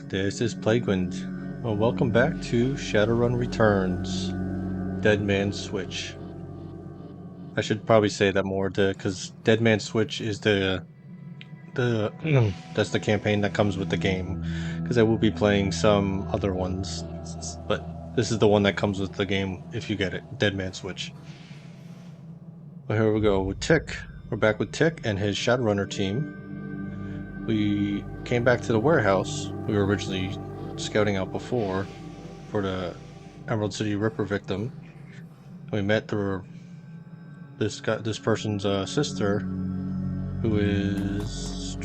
This is Plaguewind. Well, welcome back to Shadowrun Returns. Dead Man's Switch. I should probably say that more because Dead Man's Switch is the that's the campaign that comes with the game. Because I will be playing some other ones, but this is the one that comes with the game if you get it. Dead Man's Switch. Well, here we go with Tick. We're back with Tick and his Shadowrunner team. We came back to the warehouse we were originally scouting out before for the Emerald City Ripper victim. We met this person's sister, who is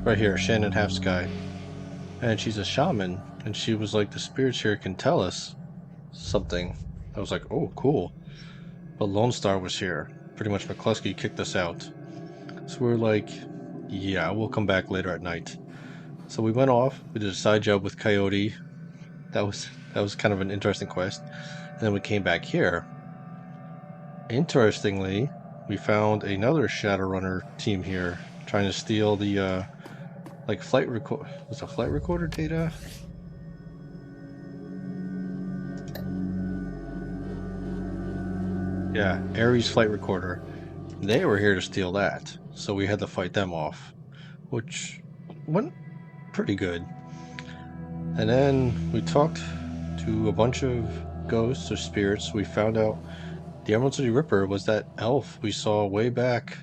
right here, Shannon Halfsky, and she's a shaman. And she was like, the spirits here can tell us something. I was like, oh, cool. But Lone Star was here. Pretty much McCluskey kicked us out. So we were like, yeah, we'll come back later at night. So we went off. We did a side job with Coyote. That was kind of an interesting quest. And then we came back here. Interestingly, we found another Shadowrunner team here trying to steal the like flight record. Was it flight recorder data? Yeah, Ares flight recorder. They were here to steal that, so we had to fight them off, which went pretty good. And then we talked to a bunch of ghosts or spirits. We found out the Emerald City Ripper was that elf we saw way back,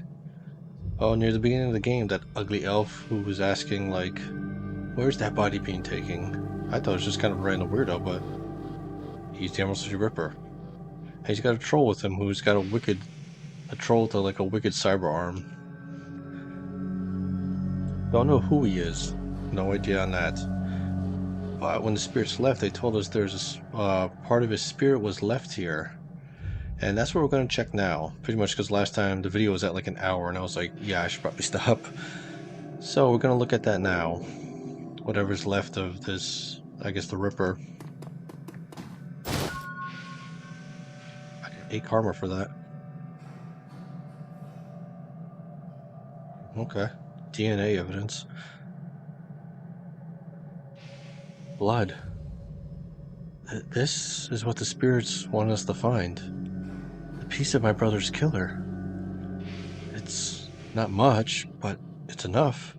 oh, near the beginning of the game. That ugly elf who was asking, like, where's that body being taken? I thought it was just kind of a random weirdo, but he's the Emerald City Ripper. And he's got a troll with him who's got a troll with like a wicked cyber arm. Don't know who he is. No idea on that. But when the spirits left, they told us there's a part of his spirit was left here. And that's what we're going to check now. Pretty much because last time the video was at like an hour and I was like, yeah, I should probably stop. So we're going to look at that now. Whatever's left of this, I guess the Ripper. I get 8 karma for that. Okay. DNA evidence. Blood. This is what the spirits want us to find. The piece of my brother's killer. It's not much, but it's enough.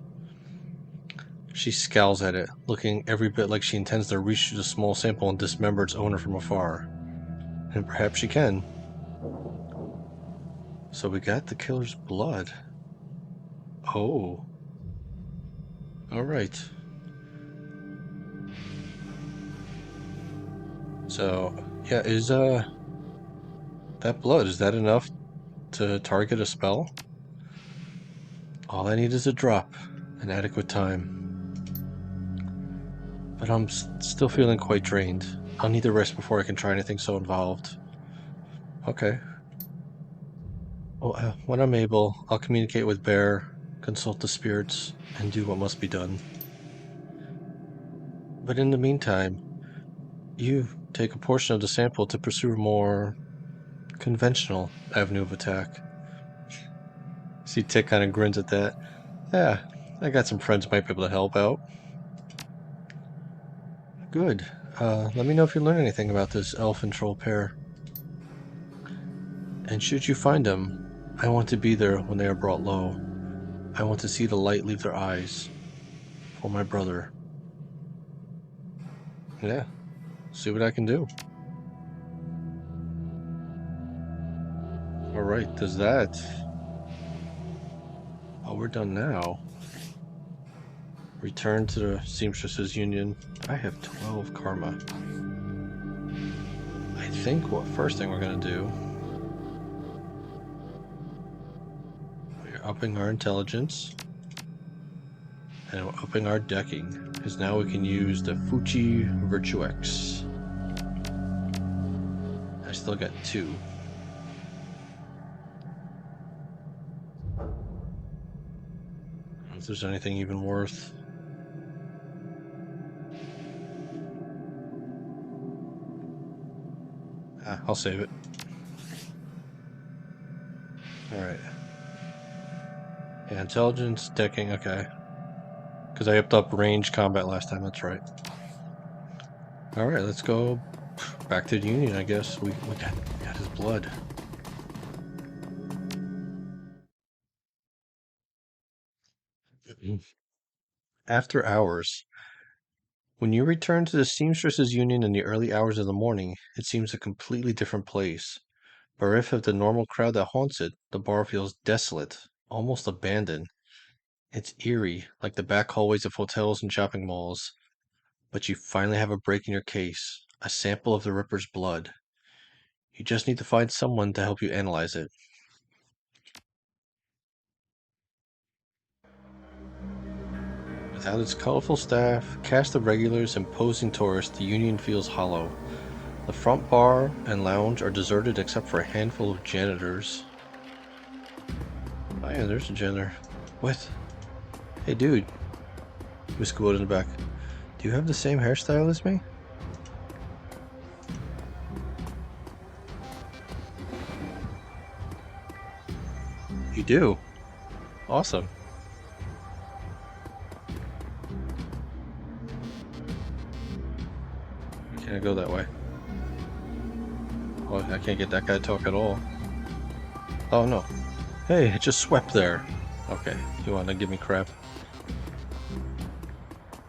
She scowls at it, looking every bit like she intends to reach through the small sample and dismember its owner from afar. And perhaps she can. So we got the killer's blood. Oh. Alright. So, yeah, is that blood, is that enough to target a spell? All I need is a drop, an adequate time. But I'm still feeling quite drained. I'll need to rest before I can try anything so involved. Okay. Well, when I'm able, I'll communicate with Bear, consult the spirits, and do what must be done. But in the meantime, you take a portion of the sample to pursue a more conventional avenue of attack. See, Tick kind of grins at that. Yeah, I got some friends who might be able to help out. Good. Let me know if you learn anything about this elf and troll pair. And should you find them, I want to be there when they are brought low. I want to see the light leave their eyes. For my brother. Yeah. See what I can do. Alright, does that. Oh, we're done now. Return to the Seamstresses Union. I have 12 karma. I think what first thing we're gonna do, we're upping our intelligence and we're upping our decking, because now we can use the Fuchi Virtuex. I still got 2. If there's anything even worth. I'll save it. Alright. Yeah, intelligence, decking, okay. Because I upped up range combat last time, that's right. Alright, let's go back to the Union, I guess. We got his blood. After hours. When you return to the Seamstresses Union in the early hours of the morning, it seems a completely different place. Bereft of the normal crowd that haunts it, the bar feels desolate, almost abandoned. It's eerie, like the back hallways of hotels and shopping malls. But you finally have a break in your case, a sample of the Ripper's blood. You just need to find someone to help you analyze it. Without its colorful staff, cast of regulars, and posing tourists, the Union feels hollow. The front bar and lounge are deserted except for a handful of janitors. Oh yeah, there's a janitor. What? Hey dude. Miss Good in the back. Do you have the same hairstyle as me? You do? Awesome. Can't go that way. Oh, I can't get that guy to talk at all. Oh no. Hey, it just swept there. Okay, you wanna give me crap?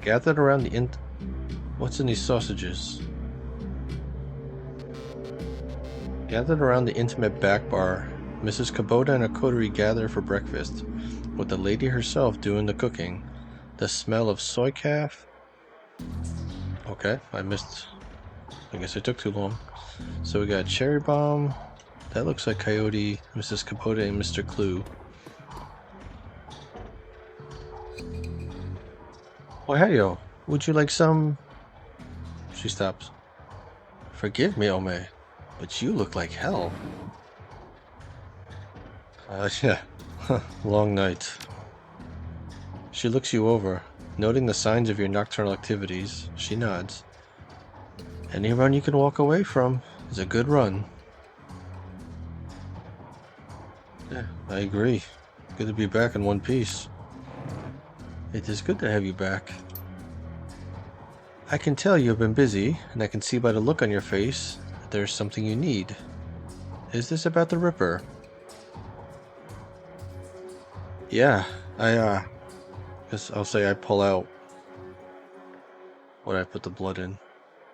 Gathered around the What's in these sausages? Gathered around the intimate back bar, Mrs. Kubota and a coterie gather for breakfast, with the lady herself doing the cooking. The smell of soy calf. Okay, I missed. I guess I took too long. So we got Cherry Bomb. That looks like Coyote, Mrs. Capote, and Mr. Clue. Oh, hey, yo. Would you like some? She stops. Forgive me, Ome, but you look like hell. Yeah. Long night. She looks you over. Noting the signs of your nocturnal activities, she nods. Any run you can walk away from is a good run. Yeah, I agree. Good to be back in one piece. It is good to have you back. I can tell you have been busy, and I can see by the look on your face that there's something you need. Is this about the Ripper? Yeah, guess I'll say I pull out what I put the blood in.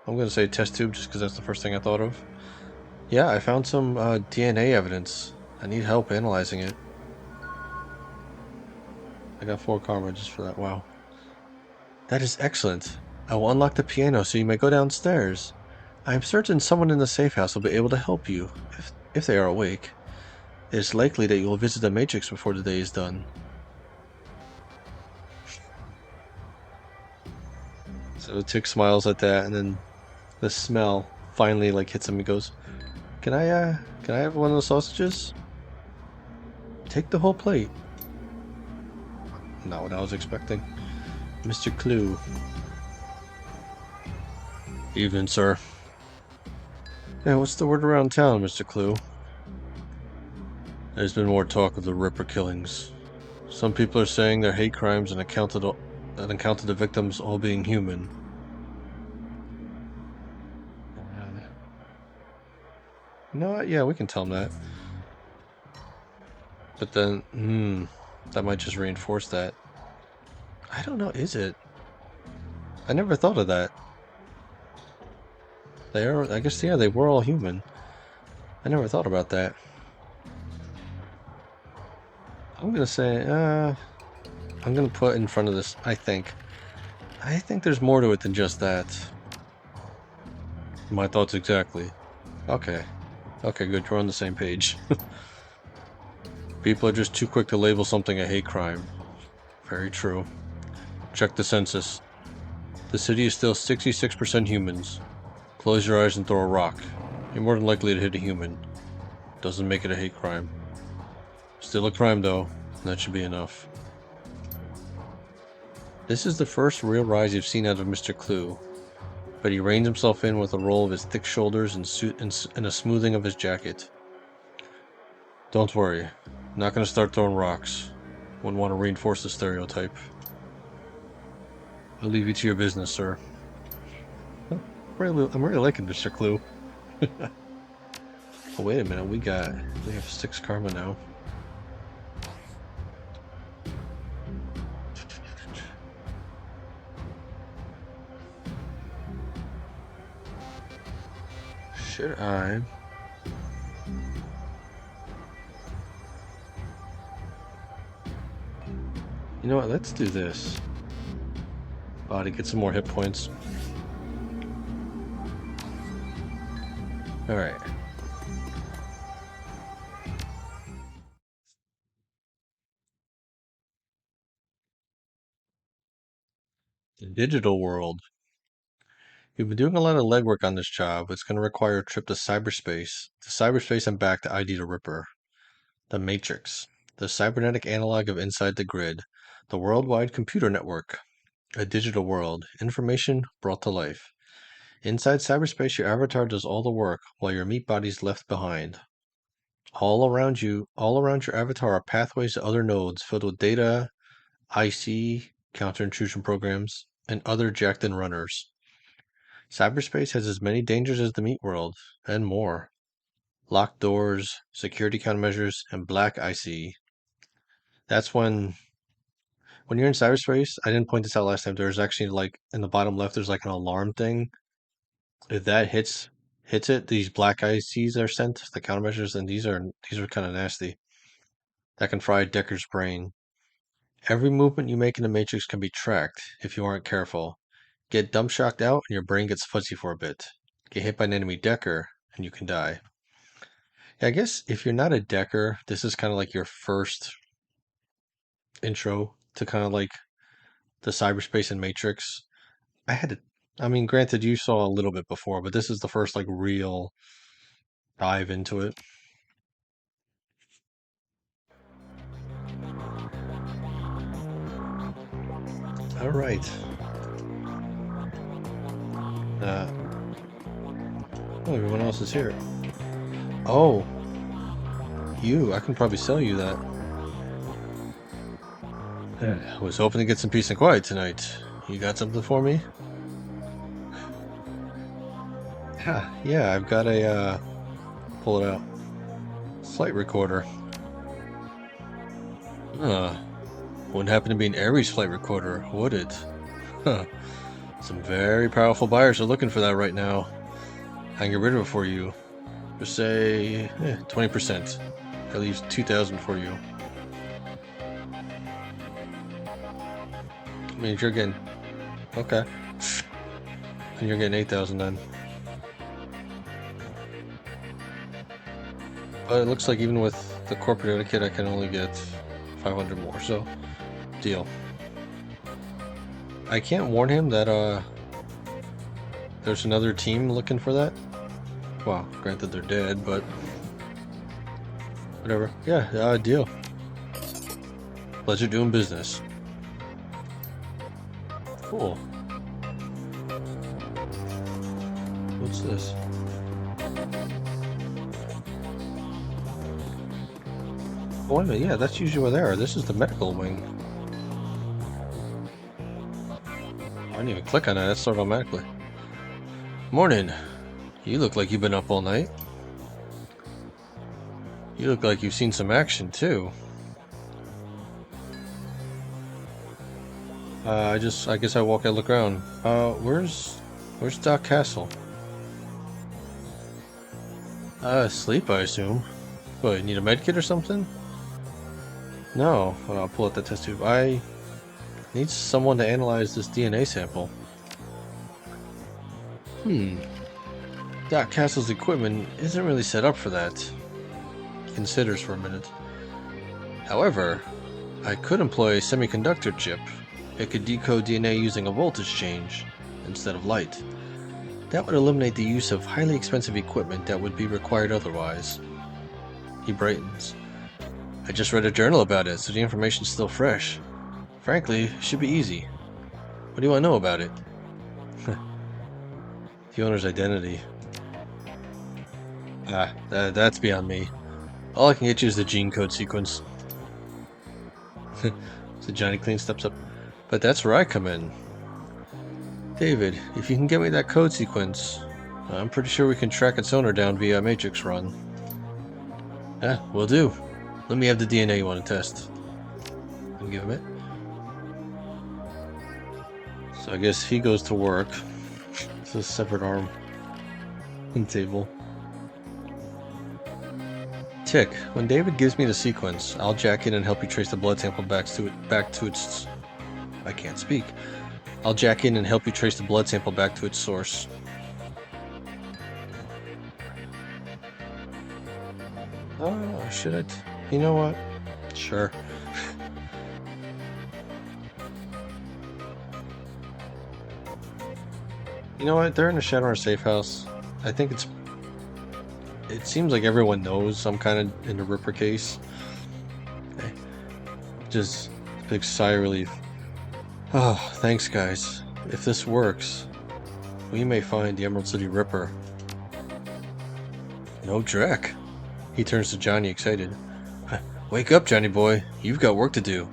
I'm gonna say test tube just because that's the first thing I thought of. Yeah, I found some DNA evidence. I need help analyzing it. I got 4 karma just for that. Wow. That is excellent. I will unlock the piano so you may go downstairs. I am certain someone in the safe house will be able to help you, if they are awake. It is likely that you will visit the Matrix before the day is done. So Tick smiles at that, and then the smell finally like hits him. He goes, can I have one of the sausages? Take the whole plate. Not what I was expecting. Mr. Clue. Evening, sir. Yeah, what's the word around town, Mr. Clue? There's been more talk of the Ripper killings. Some people are saying they're hate crimes and accounted the victims all being human. You know what? Yeah, we can tell them that. But then, that might just reinforce that. I don't know, is it? I never thought of that. I guess, yeah, they were all human. I never thought about that. I'm gonna say, I'm gonna put in front of this, I think there's more to it than just that. My thoughts exactly. Okay. Okay, good, we're on the same page. People are just too quick to label something a hate crime. Very true. Check the census. The city is still 66% humans. Close your eyes and throw a rock. You're more than likely to hit a human. Doesn't make it a hate crime. Still a crime though, and that should be enough. This is the first real rise you've seen out of Mr. Clue, but he reins himself in with a roll of his thick shoulders and a smoothing of his jacket. Don't worry, I'm not going to start throwing rocks. Wouldn't want to reinforce the stereotype. I'll leave you to your business, sir. I'm really liking Mr. Clue. Oh, wait a minute, we have 6 karma now. Should I? You know what, let's do this. To get some more hit points. Alright. The digital world. You've been doing a lot of legwork on this job. It's going to require a trip to cyberspace and back to ID the Ripper. The Matrix, the cybernetic analog of Inside the Grid, the worldwide computer network. A digital world, information brought to life. Inside cyberspace, your avatar does all the work, while your meat body's left behind. All around your avatar are pathways to other nodes filled with data, IC, counter-intrusion programs, and other jacked-in runners. Cyberspace has as many dangers as the meat world, and more. Locked doors, security countermeasures, and black IC. That's when you're in cyberspace, I didn't point this out last time, there's actually like in the bottom left there's like an alarm thing. If that hits it, these black ICs are sent, the countermeasures, and these are kind of nasty. That can fry Decker's brain. Every movement you make in the Matrix can be tracked if you aren't careful. Get dump shocked out and your brain gets fuzzy for a bit. Get hit by an enemy Decker and you can die. Yeah, I guess if you're not a Decker, this is kind of like your first intro to kind of like the cyberspace and Matrix. I mean, granted, you saw a little bit before, but this is the first like real dive into it. All right. Oh, everyone else is here. Oh, I can probably sell you that. I was hoping to get some peace and quiet tonight. You got something for me? Yeah, I've got a, pull it out. Flight recorder. Wouldn't happen to be an Ares flight recorder, would it? Huh. Some very powerful buyers are looking for that right now. I can get rid of it for you. Just say 20%. That leaves 2,000 for you. I mean, if you're getting... Okay. And you're getting 8,000 then. But it looks like even with the corporate etiquette, I can only get 500 more, so deal. I can't warn him that there's another team looking for that. Well, granted they're dead, but whatever. Yeah, deal. Pleasure doing business. Cool. What's this? Oh, wait a minute. Yeah, that's usually where they are. This is the medical wing. I didn't even click on it. That's started automatically. Morning. You look like you've been up all night. You look like you've seen some action, too. I guess I walk and look around. Where's Doc Castle? Asleep, I assume. What, you need a med kit or something? No, well, I'll pull out the test tube. I need someone to analyze this DNA sample. Doc Castle's equipment isn't really set up for that. He considers for a minute. However, I could employ a semiconductor chip. It could decode DNA using a voltage change instead of light. That would eliminate the use of highly expensive equipment that would be required otherwise. He brightens. I just read a journal about it, so the information's still fresh. Frankly, it should be easy. What do you want to know about it? The owner's identity. That's beyond me. All I can get you is the gene code sequence. So Johnny Clean steps up. But that's where I come in. David, if you can get me that code sequence, I'm pretty sure we can track its owner down via Matrix run. Yeah, will do. Let me have the DNA you want to test. I'll give him it. So I guess he goes to work. It's a separate arm and table. Tick, when David gives me the sequence, I'll jack in and help you trace the blood sample back to its... I can't speak. I'll jack in and help you trace the blood sample back to its source. Oh, should I? You know what? Sure. You know what? They're in a Shadowrun safe house. I think it seems like everyone knows I'm kind of in the Ripper case. Okay. Just a big sigh of relief. Oh, thanks guys. If this works, we may find the Emerald City Ripper. No Drek. He turns to Johnny, excited. Wake up, Johnny boy. You've got work to do.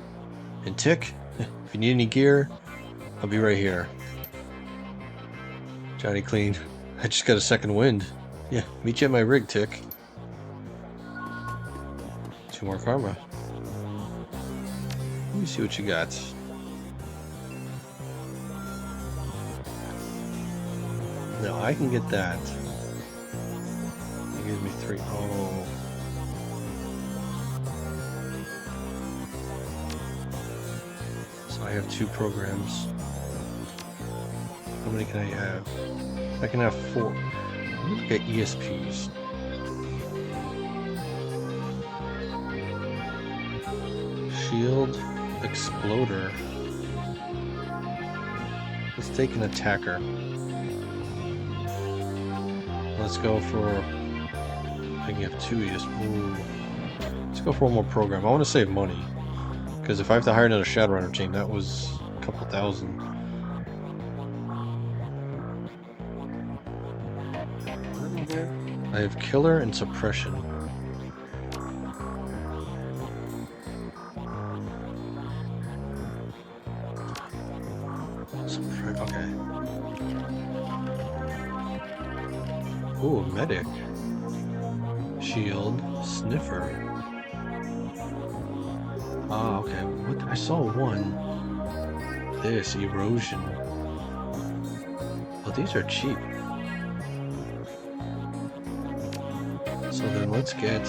And Tick, if you need any gear, I'll be right here. Johnny clean. I just got a second wind. Yeah, meet you at my rig, Tick. 2 more karma. Let me see what you got. No, I can get that. It gives me 3. Oh. So I have 2 programs. How many can I have? I can have 4. Let me look at ESPs. Shield, Exploder. Let's take an attacker. Let's go for... I can have 2 ESPs. Ooh. Let's go for 1 more program. I want to save money. Because if I have to hire another Shadowrunner team, that was a couple thousand. I have Killer and Suppression. Okay. Ooh, Medic. Shield. Sniffer. Ah, okay. What? I saw one. This, Erosion. Oh, these are cheap. So then let's get...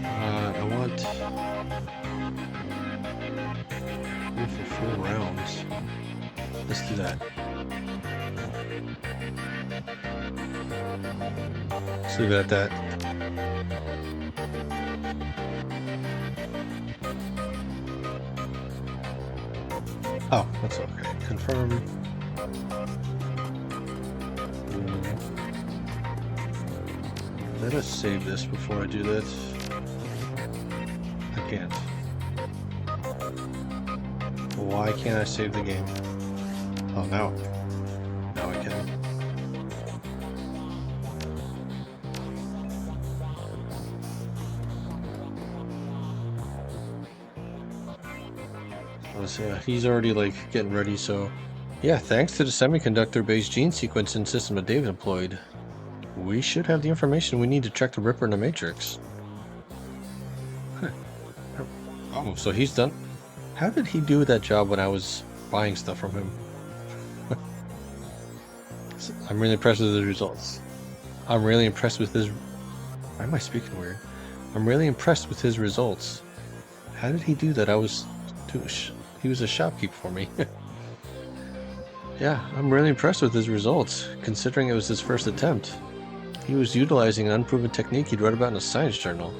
I want... for 4 rounds. Let's do that. Let's leave it at that. Oh, that's okay. Confirm. Let us save this before I do this. I can't. Why can't I save the game? Oh, now. Now I can. He's already like getting ready, so yeah, thanks to the semiconductor-based gene sequencing system that David employed, we should have the information we need to track the Ripper in the Matrix. Huh. Oh, so he's done. How did he do that job when I was buying stuff from him? I'm really impressed with his results. I'm really impressed with his... Why am I speaking weird? I'm really impressed with his results. How did he do that? He was a shopkeep for me. Yeah, I'm really impressed with his results, considering it was his first attempt. He was utilizing an unproven technique he'd read about in a science journal,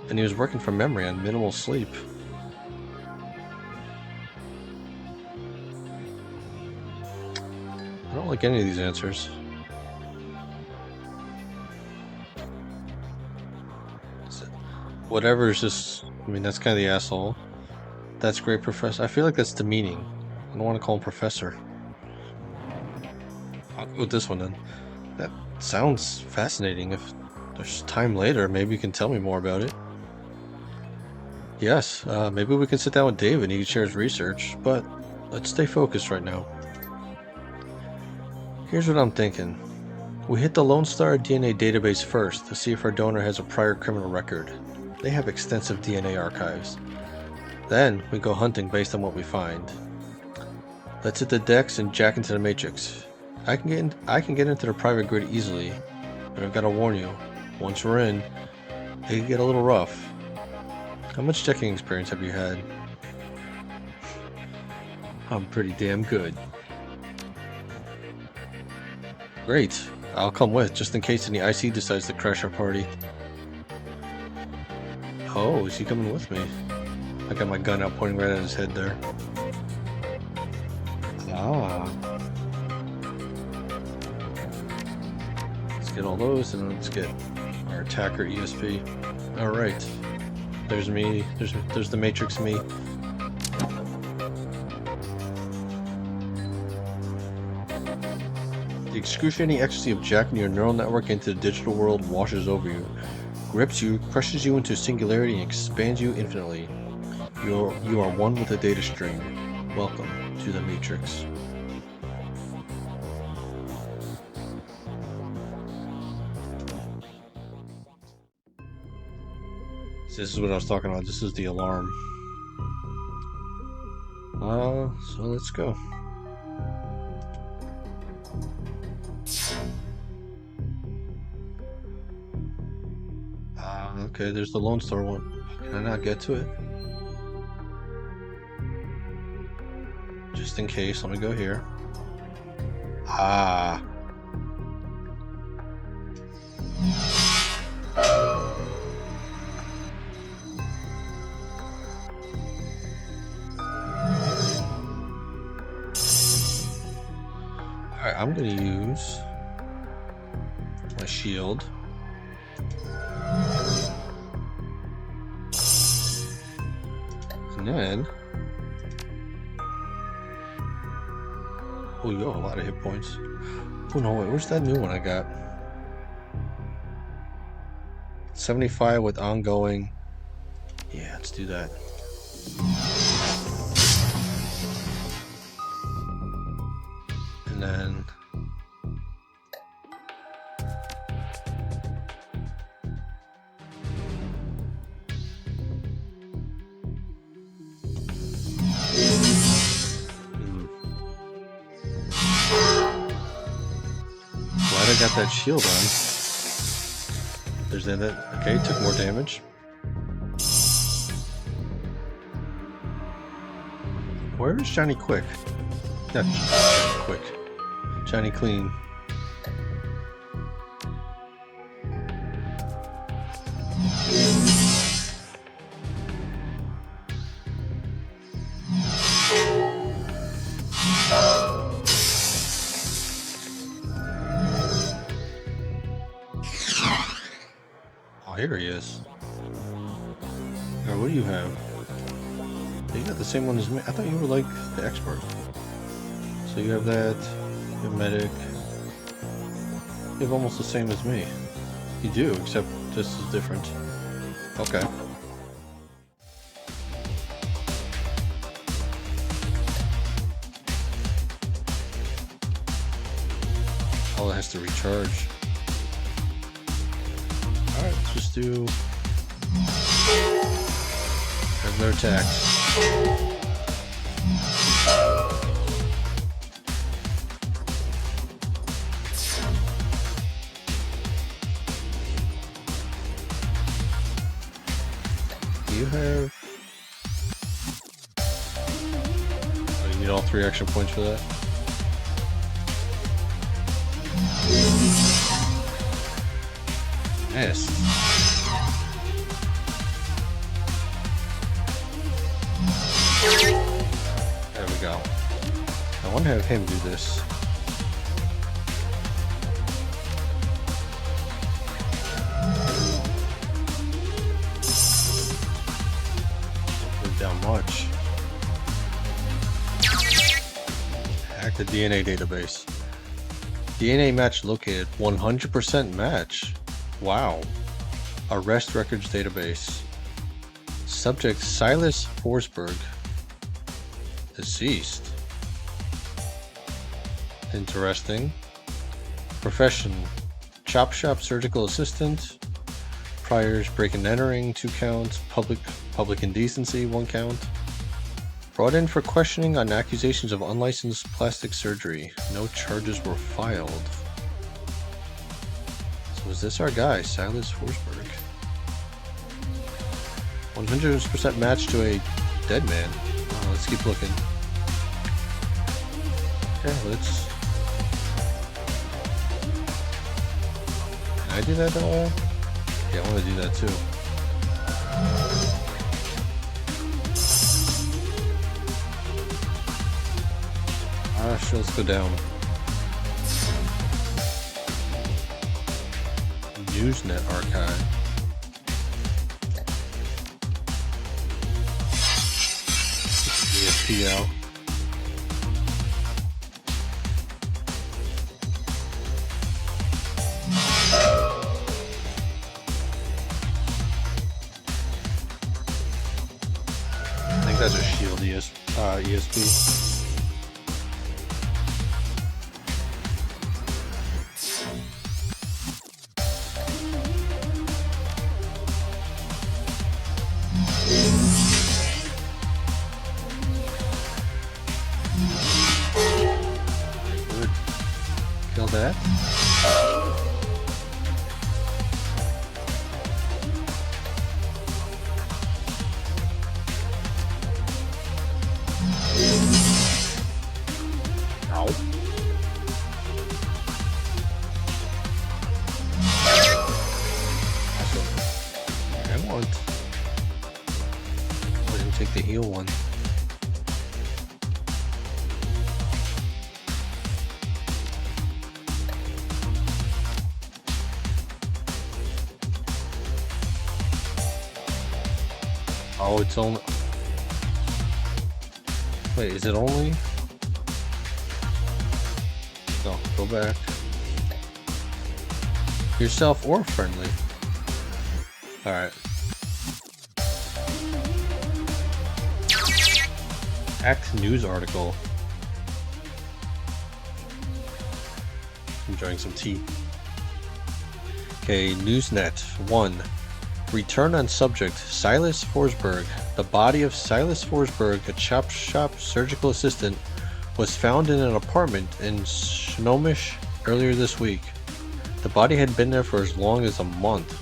and he was working from memory on minimal sleep. I don't like any of these answers. Whatever's just... I mean, that's kind of the asshole. That's great, Professor. I feel like that's demeaning. I don't want to call him Professor. I'll go with this one then. That sounds fascinating. If there's time later, maybe you can tell me more about it. Yes, maybe we can sit down with David and he can share his research, but Let's stay focused right now. Here's what I'm thinking. We hit the Lone Star DNA database first to see if our donor has a prior criminal record. They have extensive DNA archives. Then we go hunting based on what we find. Let's hit the decks and jack into the Matrix. I can get into the private grid easily, but I've got to warn you, once we're in, it can get a little rough. How much checking experience have you had? I'm pretty damn good. Great. I'll come with, just in case any IC decides to crash our party. Oh, is he coming with me? I got my gun out pointing right at his head there. Ah. Let's get all those, and let's get our attacker ESP. Alright. There's me. There's the Matrix me. The excruciating ecstasy of jacking your neural network into the digital world washes over you, grips you, crushes you into singularity, and expands you infinitely. You are one with the data stream. Welcome to the Matrix. This is what I was talking about. This is the alarm. So let's go. Okay, there's the Lone Star one. Can I not get to it? Just in case, let me go here. Ah. Alright, I'm gonna use my shield. And then, oh, you have a lot of hit points. Oh no, wait, where's that new one I got? 75 with ongoing. Yeah, let's do that. And then glad I got that shield on. There's that. Okay, took more damage. Where is Johnny Quick? Not Johnny Quick. Johnny Clean. Oh, here he is. Now, what do you have? You got the same one as me. I thought you were like the expert. So you have that. You have medic. You have almost the same as me. You do, except this is different. Okay. Oh, it has to recharge. Alright, let's just do regular attacks. Do you have... Oh, you need all 3 action points for that? Yes. There we go. I want to have him do this. Not down much. Hack the DNA database. DNA match located. 100% match. Wow. Arrest records database. Subject Silas Forsberg. Deceased. Interesting. Profession: chop shop surgical assistant. Priors: break and entering, 2 counts. Public indecency, 1 count. Brought in for questioning on accusations of unlicensed plastic surgery. No charges were filed. So is this our guy, Silas Forsberg? 100% match to a dead man. Oh, let's keep looking. Okay, let's... Can I do that? Yeah, I want to do that too. Sure, let's go down. Newsnet archive. ESPL. I think that's a Shield ESP. Kill that. Ow. I want. I didn't take the heal one. Oh, it's only... Wait, is it only? No, go back. Yourself or friendly? Alright. Act news article. Enjoying some tea. Okay, Newsnet 1. Return on subject: Silas Forsberg. The body of Silas Forsberg, a chop shop surgical assistant, was found in an apartment in Snohomish earlier this week. The body had been there for as long as a month.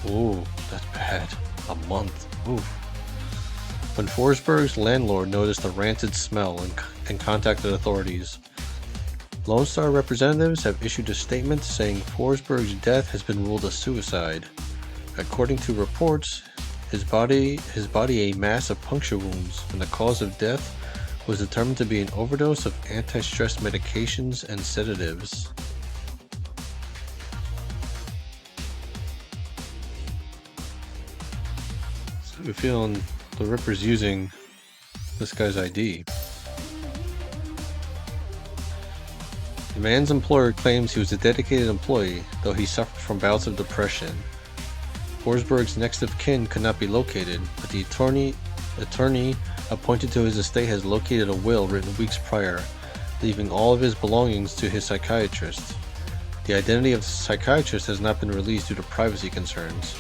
Ooh, that's bad. A month. Ooh. When Forsberg's landlord noticed a rancid smell and contacted authorities. Lone Star representatives have issued a statement saying Forsberg's death has been ruled a suicide. According to reports, his body a mass of puncture wounds, and the cause of death was determined to be an overdose of anti-stress medications and sedatives. So I have a feeling the Ripper's using this guy's ID. The man's employer claims he was a dedicated employee, though he suffered from bouts of depression. Forsberg's next of kin could not be located, but the attorney appointed to his estate has located a will written weeks prior, leaving all of his belongings to his psychiatrist. The identity of the psychiatrist has not been released due to privacy concerns.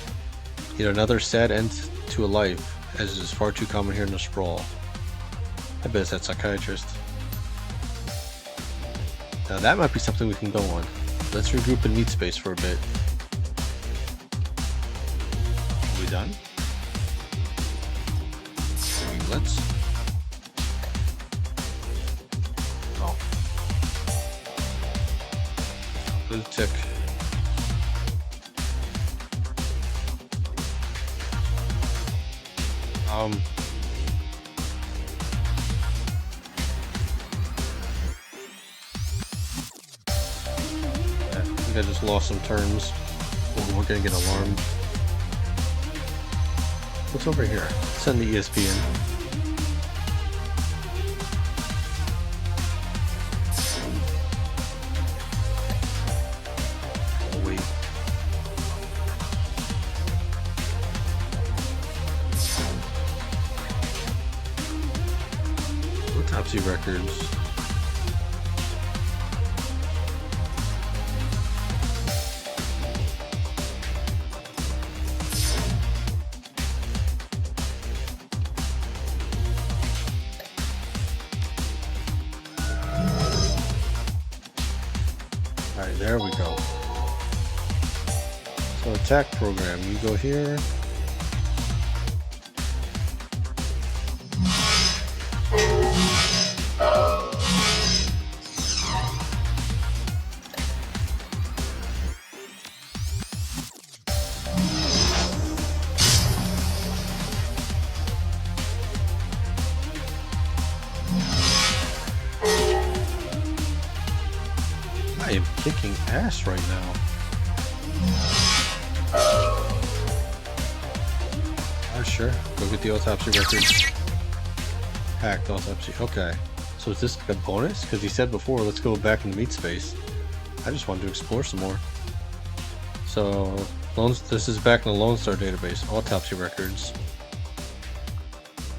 Yet another sad end to a life, as is far too common here in the sprawl. I bet it's that psychiatrist. Now that might be something we can go on. Let's regroup in meat space for a bit. Are we done? Let's... Oh. Good tick. I think I just lost some turns. We're gonna get alarmed. What's over here? Send the ESP in. Oh, wait. Autopsy records. Alright, there we go. So attack program, you go here. I am kicking ass right now. Oh, sure. Go get the autopsy records. Hacked autopsy. Okay. So is this like a bonus? Because he said before, let's go back in the meat space. I just wanted to explore some more. So, this is back in the Lone Star database. Autopsy records.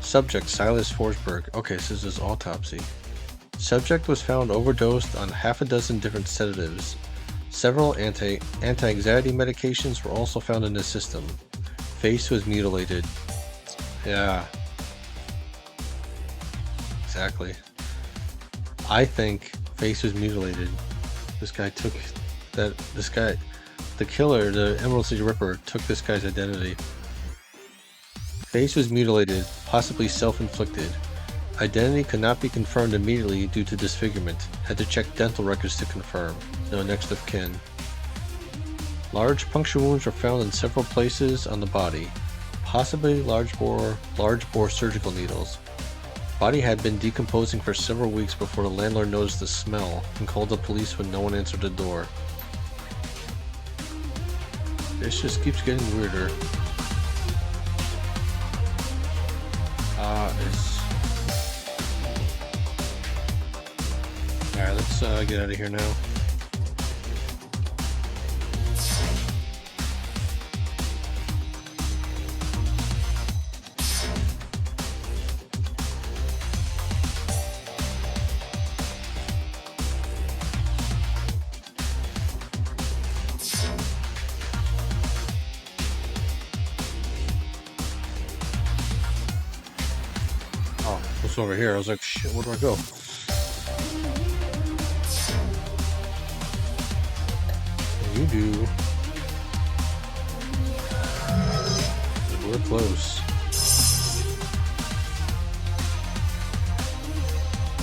Subject, Silas Forsberg. Okay, so this is autopsy. Subject was found overdosed on half a dozen different sedatives. Several anti-anxiety medications were also found in his system. Face was mutilated. Yeah. Exactly. I think face was mutilated. This guy took that. This guy, the killer, the Emerald City Ripper, took this guy's identity. Face was mutilated, possibly self-inflicted. Identity could not be confirmed immediately due to disfigurement. Had to check dental records to confirm. No next of kin. Large puncture wounds were found in several places on the body, possibly large bore surgical needles. Body had been decomposing for several weeks before the landlord noticed the smell and called the police when no one answered the door. This just keeps getting weirder. Alright, let's get out of here now. Oh, what's over here? I was like, shit, where do I go? You do. We're close.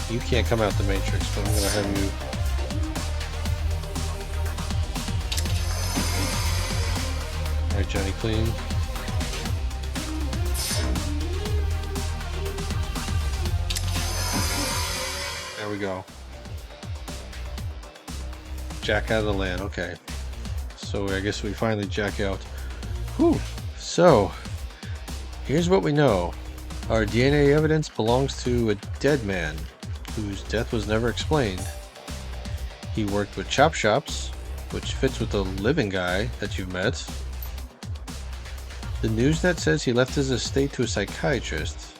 You can't come out the matrix, but I'm gonna have you. Alright, Johnny Clean. There we go. Jack out of the land, okay. So I guess we finally jack out. Whew. So, here's what we know. Our DNA evidence belongs to a dead man, whose death was never explained. He worked with chop shops, which fits with the living guy that you've met. The Newsnet says he left his estate to a psychiatrist.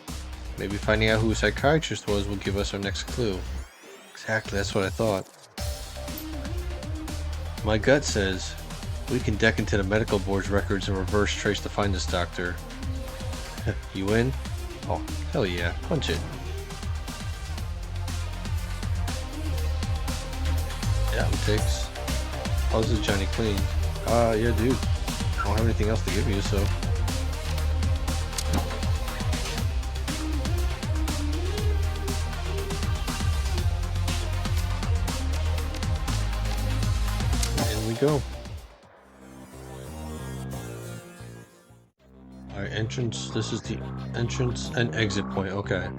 Maybe finding out who a psychiatrist was will give us our next clue. Exactly, that's what I thought. My gut says we can deck into the medical board's records and reverse trace to find this doctor. You in? Oh, hell yeah, punch it. Yeah, it takes. Oh, this is Johnny Clean. Yeah, dude. I don't have anything else to give you, so. Go. Alright, entrance. This is the entrance and exit point. Okay.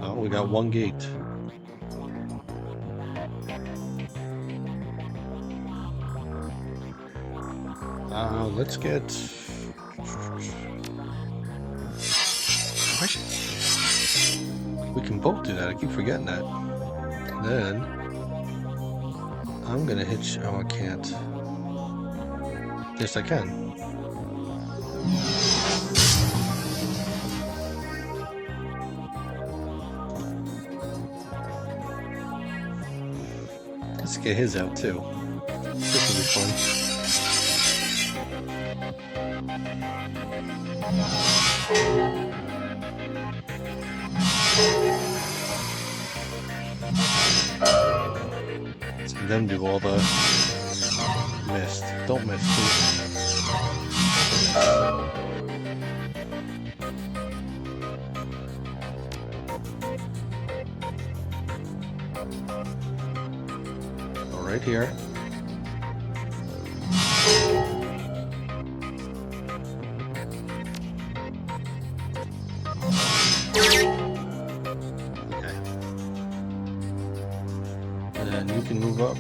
Oh, we got one gate. Let's get. We can both do that. I keep forgetting that. Then. I'm gonna hit you. Oh, I can't. Yes, I can. Let's get his out too. This will be fun. them do all the mist. Don't miss, please. All right here. Okay. And you can move up.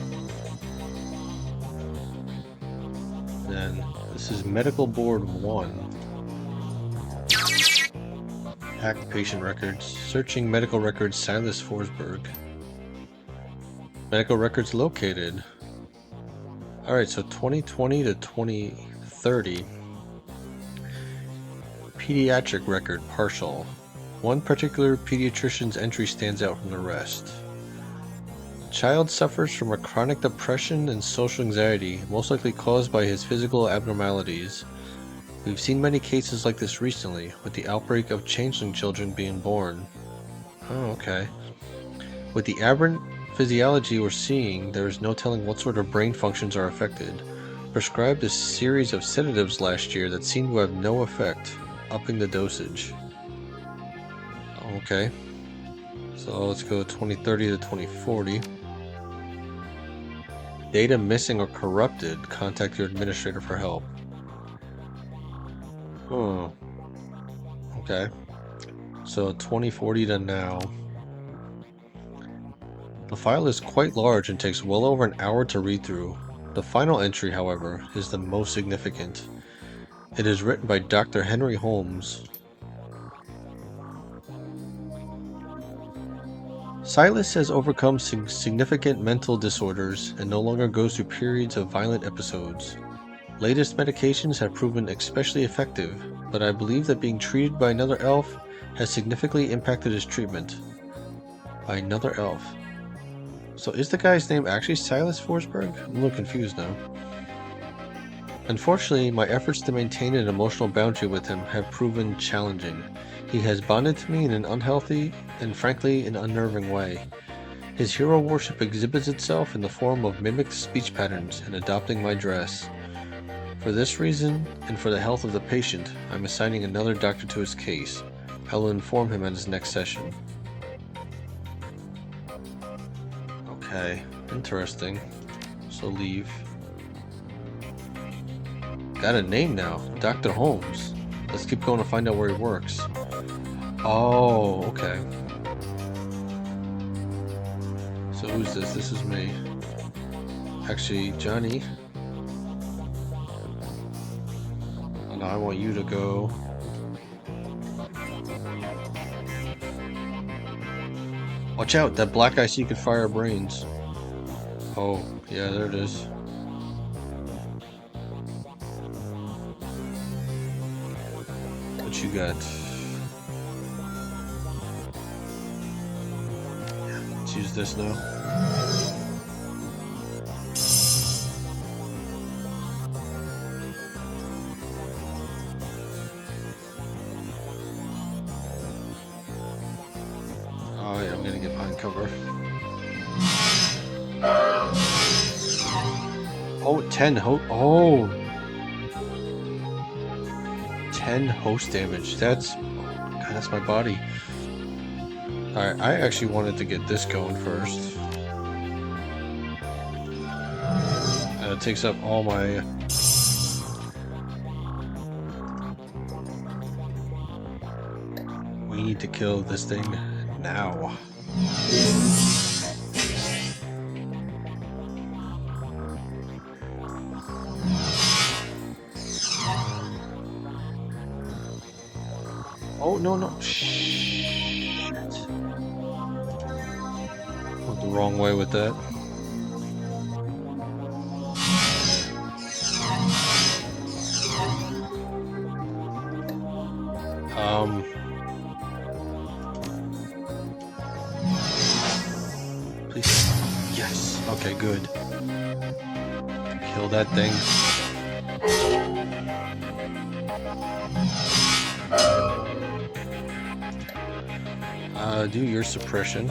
Then this is Medical Board 1. Hack patient records. Searching medical records, Silas Forsberg. Medical records located. Alright, so 2020 to 2030. Pediatric record, partial. One particular pediatrician's entry stands out from the rest. Child suffers from a chronic depression and social anxiety, most likely caused by his physical abnormalities. We've seen many cases like this recently, with the outbreak of changeling children being born. Oh, okay. With the aberrant physiology we're seeing, there is no telling what sort of brain functions are affected. Prescribed a series of sedatives last year that seemed to have no effect, upping the dosage. Okay. So let's go 2030 to 2040. Data missing or corrupted. Contact your administrator for help. Okay. So 2040 to now. The file is quite large and takes well over an hour to read through. The final entry, however, is the most significant. It is written by Dr. Henry Holmes. Silas has overcome significant mental disorders and no longer goes through periods of violent episodes. Latest medications have proven especially effective, but I believe that being treated by another elf has significantly impacted his treatment. By another elf. So is the guy's name actually Silas Forsberg? I'm a little confused now. Unfortunately, my efforts to maintain an emotional boundary with him have proven challenging. He has bonded to me in an unhealthy and frankly an unnerving way. His hero worship exhibits itself in the form of mimicked speech patterns and adopting my dress. For this reason, and for the health of the patient, I'm assigning another doctor to his case. I will inform him at his next session. Okay, interesting. So leave. Got a name now, Dr. Holmes. Let's keep going to find out where he works. Oh, okay. So who's this? This is me. Actually, Johnny. Oh, no, I want you to go. Watch out, that black IC could fire brains. Oh, yeah, there it is. What you got? Let's use this now. Oh yeah, I'm gonna get behind cover. Oh, 10 oh! 10 host damage. That's... God, that's my body. Alright, I actually wanted to get this going first. And it takes up all my... We need to kill this thing now. Oh, no, no. Shit. Went the wrong way with that. Please. Yes. Okay, good. Kill that thing. Do your suppression.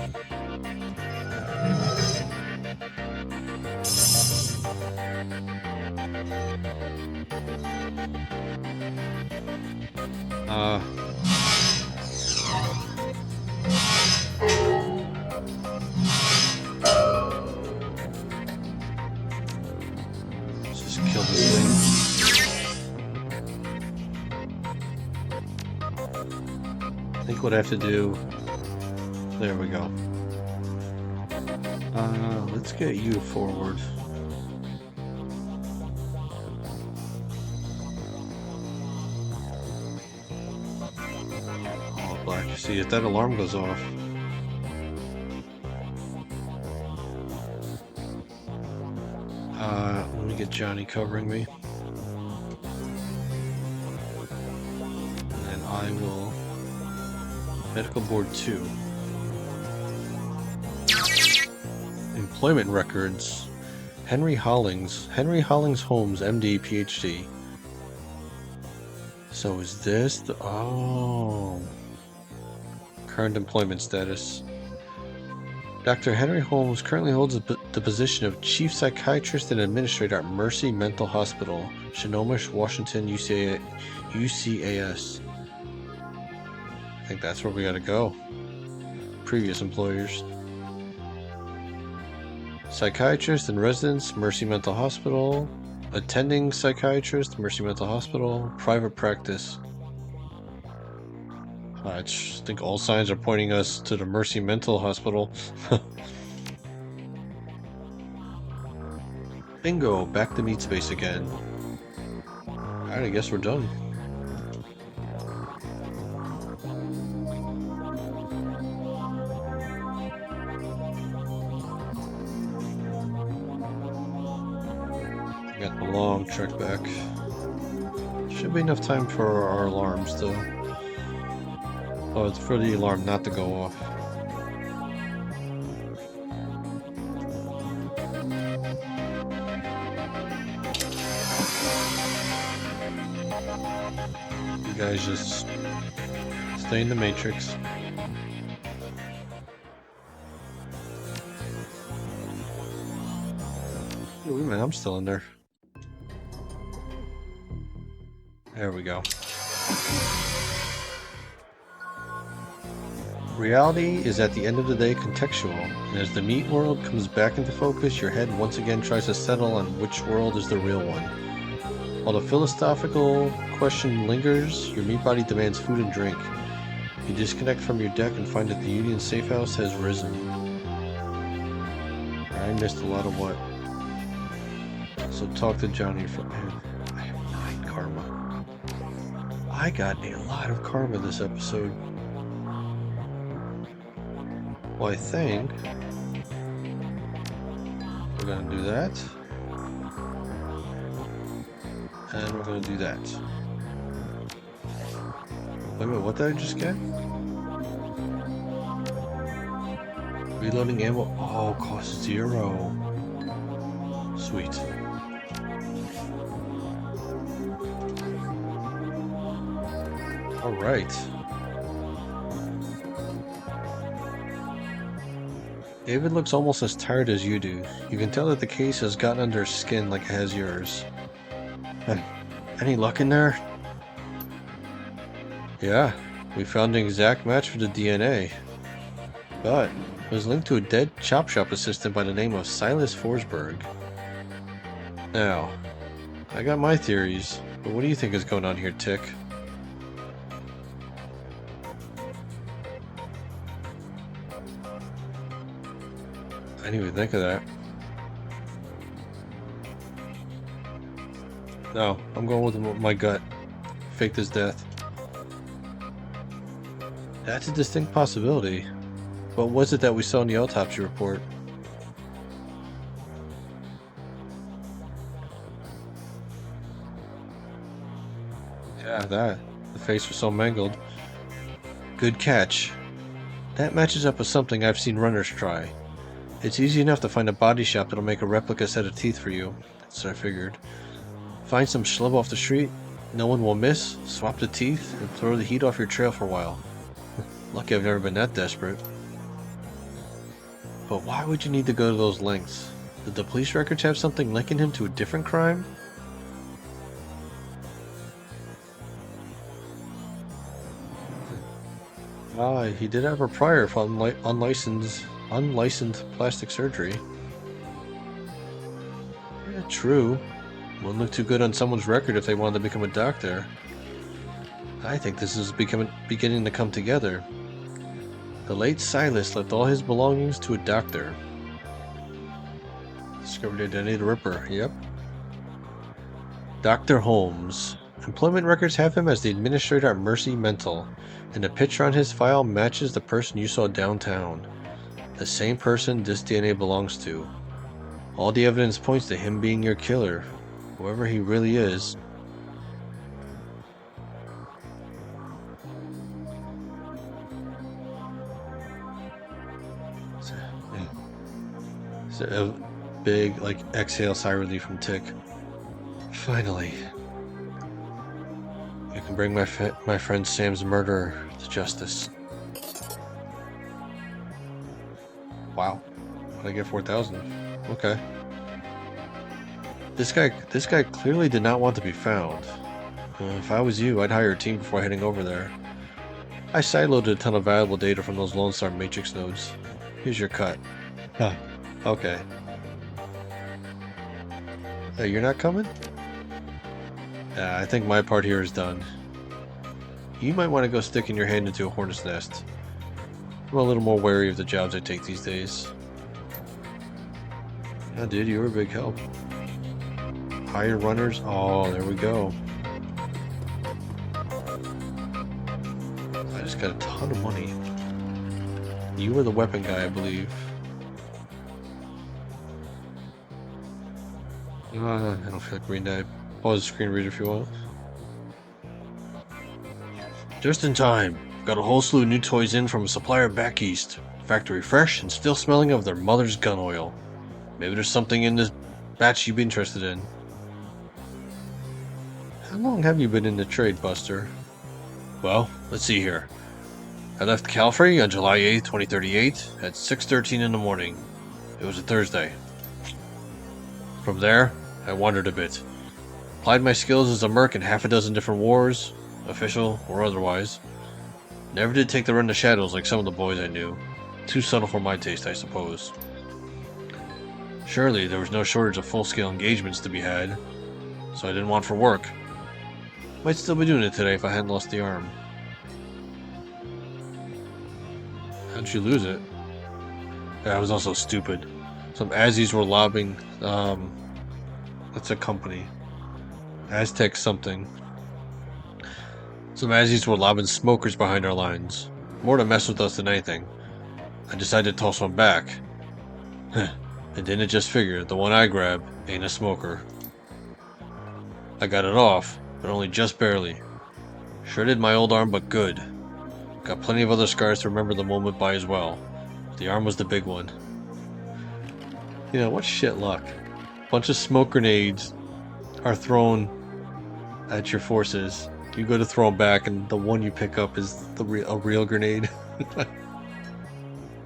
Let's just kill this thing. I think what I have to do... There we go. Let's get you forward. Oh, black. See, if that alarm goes off... let me get Johnny covering me. And I will... Medical Board 2. Employment records. Henry Hollings. Henry Hollings Holmes, MD, PhD. So is this the... Oh. Current employment status. Dr. Henry Holmes currently holds the position of Chief Psychiatrist and Administrator at Mercy Mental Hospital, Snohomish, Washington, UCAS. I think that's where we gotta go. Previous employers. Psychiatrist in residence, Mercy Mental Hospital. Attending psychiatrist, Mercy Mental Hospital. Private practice. I just think all signs are pointing us to the Mercy Mental Hospital. Bingo, back to meat space again. Alright, I guess we're done. Got the long trek back. Should be enough time for our alarms though. Oh, it's for the alarm not to go off. You guys just stay in the Matrix. Oh, wait a minute, I'm still in there. There we go. Reality is at the end of the day contextual, and as the meat world comes back into focus, your head once again tries to settle on which world is the real one. While the philosophical question lingers, your meat body demands food and drink. You disconnect from your deck and find that the Union safe house has risen. I missed a lot of what? So talk to Johnny for... I have 9 karma. I got a lot of karma this episode. Well, I think we're gonna do that, and we're gonna do that. Wait a minute, what did I just get? Reloading ammo. Oh, cost 0. Sweet. All right. David looks almost as tired as you do. You can tell that the case has gotten under his skin like it has yours. Any luck in there? Yeah, we found an exact match for the DNA. But it was linked to a dead chop shop assistant by the name of Silas Forsberg. Now, I got my theories, but what do you think is going on here, Tick? I didn't even think of that. No, I'm going with my gut. Faked his death. That's a distinct possibility. What was it that we saw in the autopsy report? Yeah, that. The face was so mangled. Good catch. That matches up with something I've seen runners try. It's easy enough to find a body shop that'll make a replica set of teeth for you. That's what I figured. Find some schlub off the street, no one will miss, swap the teeth, and throw the heat off your trail for a while. Lucky I've never been that desperate. But why would you need to go to those lengths? Did the police records have something linking him to a different crime? Ah, he did have a prior for unlicensed plastic surgery. Yeah, true. Wouldn't look too good on someone's record if they wanted to become a doctor. I think this is beginning to come together. The late Silas left all his belongings to a doctor. Discovered the identity of the Ripper. Yep. Dr. Holmes. Employment records have him as the administrator at Mercy Mental, and the picture on his file matches the person you saw downtown. The same person this DNA belongs to. All the evidence points to him being your killer, whoever he really is. It's a big, like, exhale sigh of relief from Tick. Finally. I can bring my friend Sam's murderer to justice. Wow. What did I get 4,000? Okay. This guy clearly did not want to be found. If I was you, I'd hire a team before heading over there. I sideloaded a ton of valuable data from those Lone Star Matrix nodes. Here's your cut. Huh. Okay. Hey, you're not coming? I think my part here is done. You might want to go sticking your hand into a hornet's nest. I'm a little more wary of the jobs I take these days. Yeah, dude, you were a big help. Hire runners? Oh, there we go. I just got a ton of money. You were the weapon guy, I believe. I don't feel like reading that. Pause the screen reader if you want. Just in time. Got a whole slew of new toys in from a supplier back east. Factory fresh and still smelling of their mother's gun oil. Maybe there's something in this batch you'd be interested in. How long have you been in the trade, Buster? Well, let's see here. I left Calfrey on July 8th, 2038 at 6:13 in the morning. It was a Thursday. From there, I wandered a bit. Applied my skills as a merc in half a dozen different wars, official or otherwise. Never did take the run to shadows like some of the boys I knew. Too subtle for my taste, I suppose. Surely there was no shortage of full-scale engagements to be had, so I didn't want for work. Might still be doing it today if I hadn't lost the arm. How'd you lose it? I was also stupid. Some Azis were lobbing, what's a company? Aztec something. Some Azis were lobbing smokers behind our lines. More to mess with us than anything. I decided to toss one back. And didn't just figure, the one I grabbed ain't a smoker. I got it off, but only just barely. Shredded my old arm, but good. Got plenty of other scars to remember the moment by as well. The arm was the big one. You know, what shit luck. Bunch of smoke grenades are thrown at your forces. You go to throw them back, and the one you pick up is a real grenade.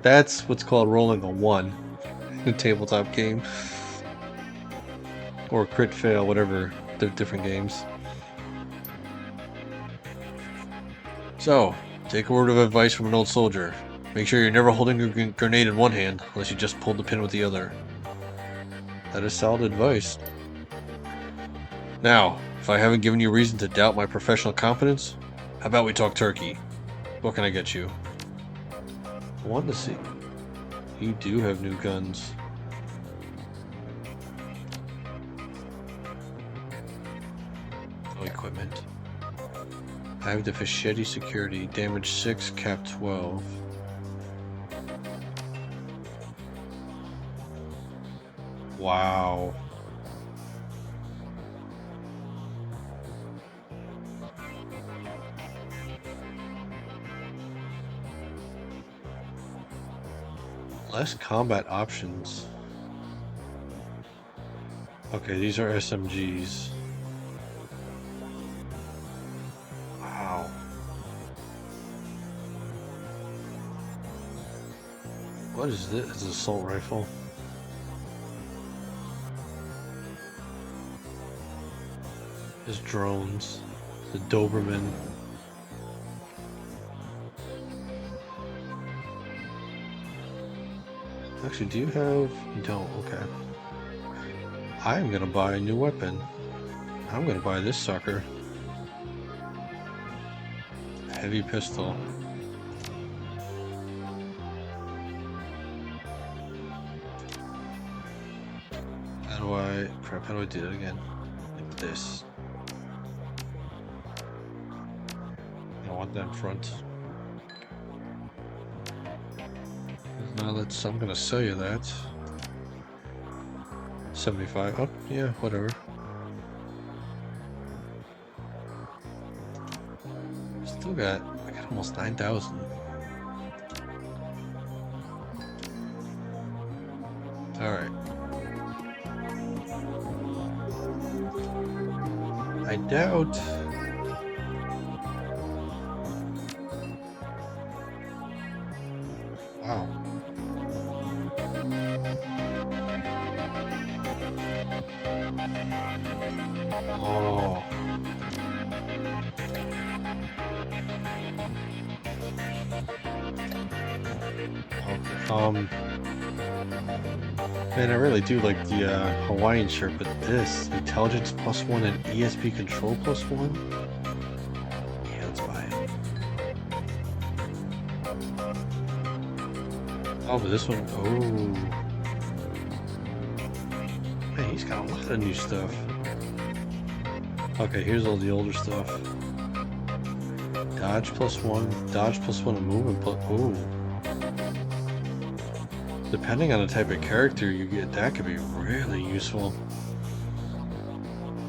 That's what's called rolling a 1 in a tabletop game. Or crit fail, whatever. They're different games. So, take a word of advice from an old soldier. Make sure you're never holding a grenade in one hand, unless you just pulled the pin with the other. That is solid advice. Now, if I haven't given you reason to doubt my professional competence, how about we talk turkey? What can I get you? I want to see. You do have new guns. Oh, equipment. I have the Fischetti security, damage 6, cap 12. Wow. Less combat options. Okay, these are SMGs. Wow. What is this? It's an assault rifle. There's drones. The Doberman. Actually, do you have... You don't, okay. I'm gonna buy a new weapon. I'm gonna buy this sucker. Heavy pistol. How do I do that again? Like this. I want that in front. Now I'm gonna sell you that. 75. Oh, yeah, whatever. I got almost 9,000. Alright. I doubt. Wow. Oh. Okay. Man, I really do like the Hawaiian shirt, but this intelligence +1 and ESP control +1. Yeah, let's buy it. Oh, but this one, oh. Man, he's got a lot of new stuff. Okay, here's all the older stuff. Dodge +1, dodge +1, and movement plus. Oh. Depending on the type of character you get, that could be really useful.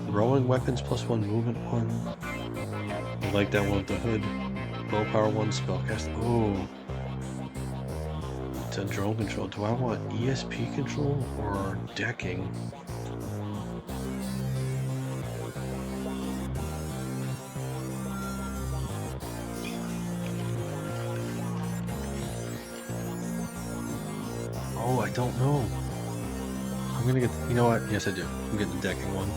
Throwing weapons +1, movement 1. I like that one with the hood. Bow power 1, spellcast. Oh. It's a drone control. Do I want ESP control or decking? Oh, I don't know. I'm gonna get, you know what? Yes, I do. I'm getting the decking one.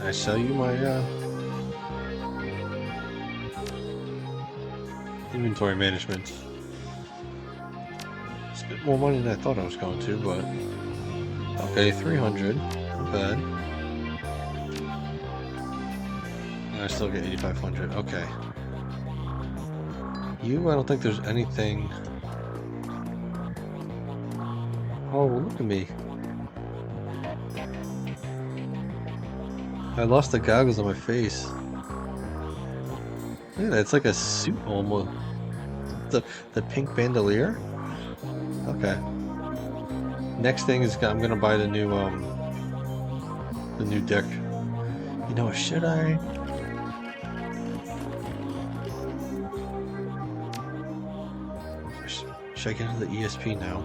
I sell you my inventory management. It's a bit more money than I thought I was going to, but okay, 300. Not bad. I still get 8,500. Okay. I don't think there's anything. Oh, look at me. I lost the goggles on my face. Yeah, it's like a suit almost. The pink bandolier? Okay. Next thing is I'm gonna buy the new deck. You know, should I? Should I get into the ESP now?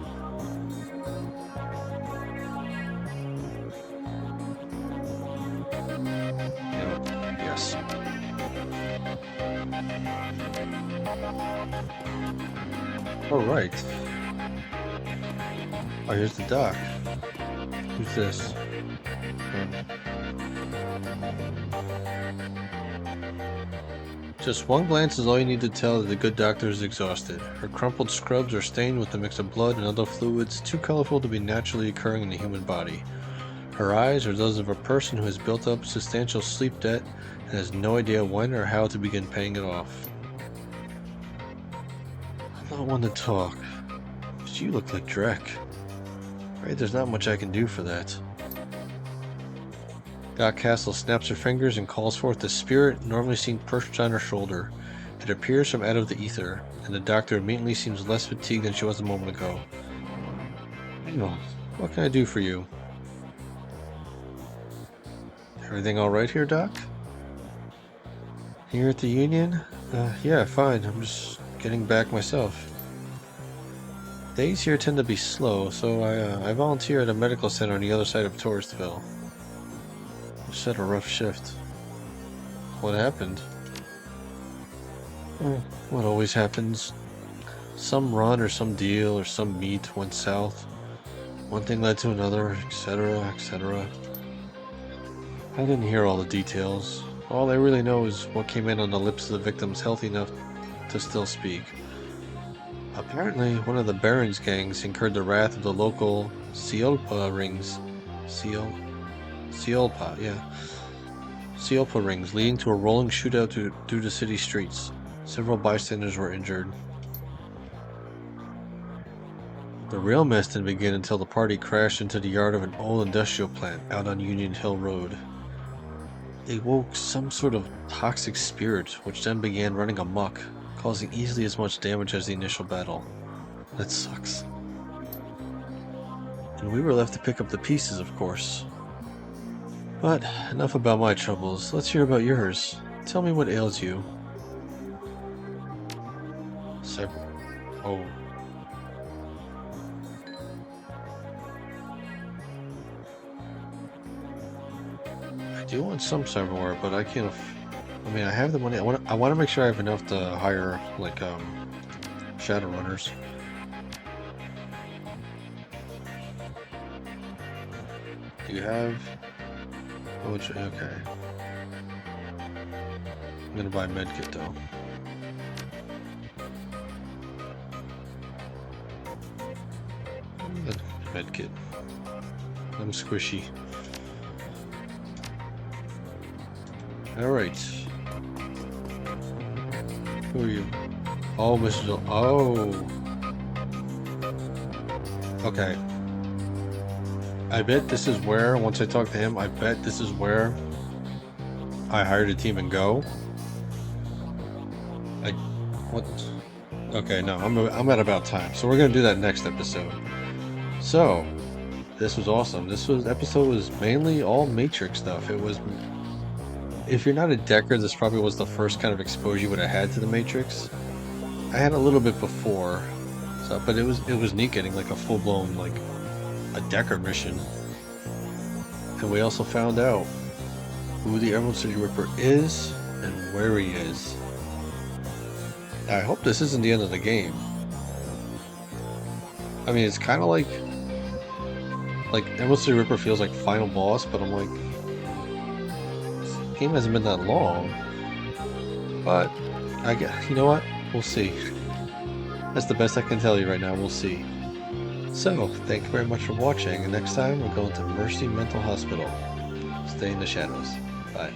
Yes. All right. Oh, here's the dock. Who's this? Just one glance is all you need to tell that the good doctor is exhausted. Her crumpled scrubs are stained with a mix of blood and other fluids too colorful to be naturally occurring in the human body. Her eyes are those of a person who has built up substantial sleep debt and has no idea when or how to begin paying it off. I'm not one to talk, but you look like Drek. Right, there's not much I can do for that. Doc Castle snaps her fingers and calls forth the spirit normally seen perched on her shoulder. It appears from out of the ether, and the doctor immediately seems less fatigued than she was a moment ago. What can I do for you? Everything alright here, Doc? Here at the Union? Yeah, fine. I'm just getting back myself. Days here tend to be slow, so I volunteer at a medical center on the other side of Touristville. Just had a rough shift. What happened? What always happens. Some run or some deal or some meet went south. One thing led to another, etc., etc. I didn't hear all the details. All I really know is what came in on the lips of the victims healthy enough to still speak. Apparently, one of the Baron's gangs incurred the wrath of the local Seolpa rings. Seolpa, yeah. Seolpa rings, leading to a rolling shootout through the city streets. Several bystanders were injured. The real mess didn't begin until the party crashed into the yard of an old industrial plant out on Union Hill Road. They woke some sort of toxic spirit, which then began running amok, causing easily as much damage as the initial battle. That sucks. And we were left to pick up the pieces, of course. But enough about my troubles. Let's hear about yours. Tell me what ails you. Oh. I do want some cyberware, but I can't. I mean, I have the money. I want to make sure I have enough to hire like Shadowrunners. Do you have? Oh, okay. I'm gonna buy a medkit though. Medkit. I'm squishy. Alright. Who are you? Oh, Mr. Oh. Okay. I bet this is where, once I talk to him, I bet this is where I hired a team and go. What? Okay, no, I'm at about time. So we're gonna do that next episode. So, this was awesome. Episode was mainly all Matrix stuff. It was, if you're not a Decker, this probably was the first kind of exposure you would have had to the Matrix. I had a little bit before, so, but it was neat getting like a full-blown like a Decker mission. And we also found out who the Emerald City Ripper is and where he is. I hope this isn't the end of the game. I mean, it's kind of like Emerald City Ripper feels like final boss, but I'm like, this game hasn't been that long. But I guess, you know what? We'll see. That's the best I can tell you right now. We'll see. So, thank you very much for watching, and next time we're going to Mercy Mental Hospital. Stay in the shadows. Bye.